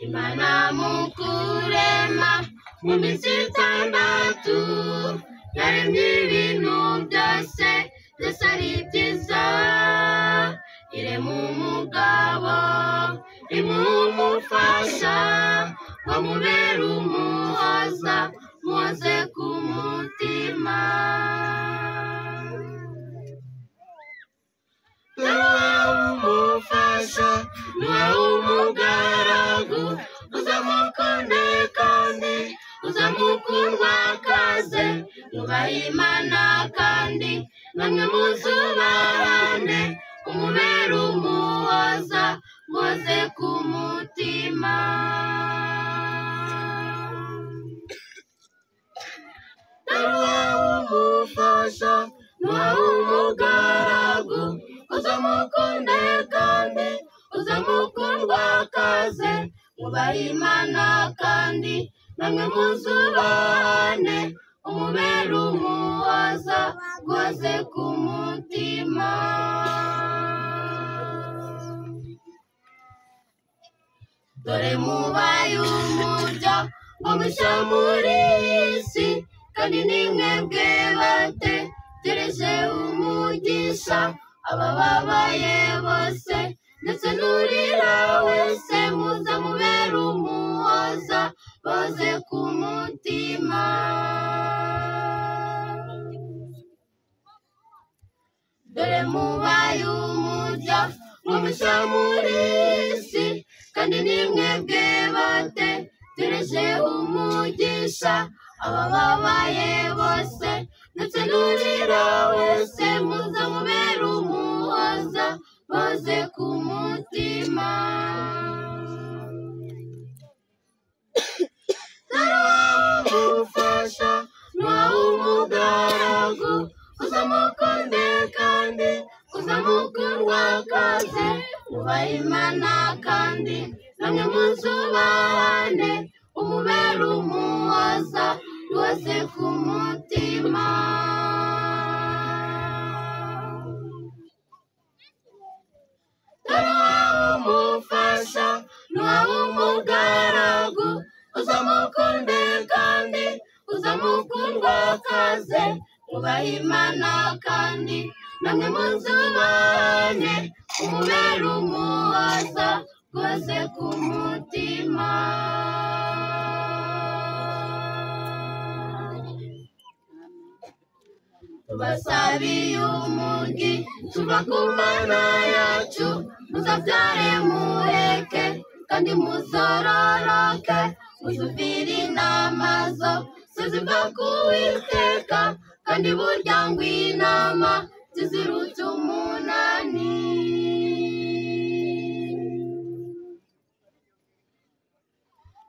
Imana mu kurema mu minsi 6 yaremye ibintu byose ari byiza. Irema umugabo imumufasha wamubera umuhoza muze ku mutima. Umufasha niwe umugaragu uzamukunde kandi uzamukundwa kaze nubaha Imana kandi namwe muzubahane umubera umuhoza muze ku mutima. Umufasha niwe umugaragu uzamukunde kandi uzamukundwa kaze nubaha Imana kandi namwe muzubahane umubera umuhoza muze ku mutima. Dore mubaye umurya ngo mushya muri isi kandi nimwebwe bategereje umugisha abababaye bose ndetse n'urira wese muzamubera umuhoza baze ku mutima. Dore mubaye umurya ngo mushya muri isi kandi nimwebwe bategereje umugisha abababaye bose ndetse n'urira wese muzamubera umuhoza baze ku mutima. Umufasha niwe umugaragu uzamukunde kandi uzamukundwa kaze nubaha Imana kandi namwe muzubahane umubera umuhoza muze ku mutima. Umufasha niwe umugaragu uzamukunde kandi uzamukundwa kaze nubaha Imana kandi namwe muzubahane umubera umuhoza muze ku mutima. Tubasabiye umugi tuva ku Mana yacu muzabyare muheke kandi muzororoke muzumvire inama zose ziva ku Uwiteka kandi burya ngo inama ziziruta umunani.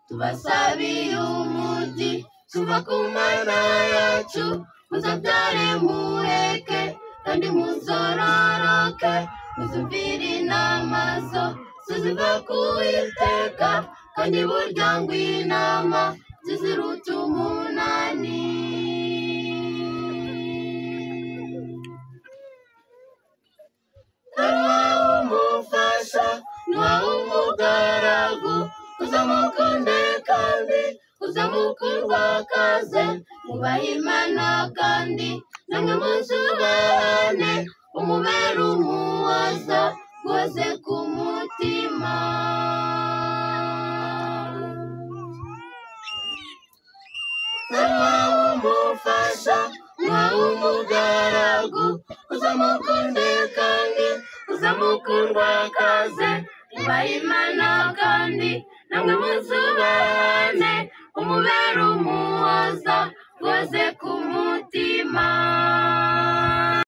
Tubasabiye umugi tuva ku Mana yacu muzabyare muheke kandi muzororoke muzumvire inama zose ziva ku Uwiteka kandi burya ngo inama ziziruta umunani. Umufasha niwe umugaragu uzamukunde kandi uzamukundwa kaze nubaha Imana kandi namwe muzubahane umubera umuhoza muze ku mutima. Umufasha niwe umugaragu uzamukunde kandi uzamukundwa kaze nubaha Imana kandi namwe muzubahane umubera umuhoza muze ku mutima.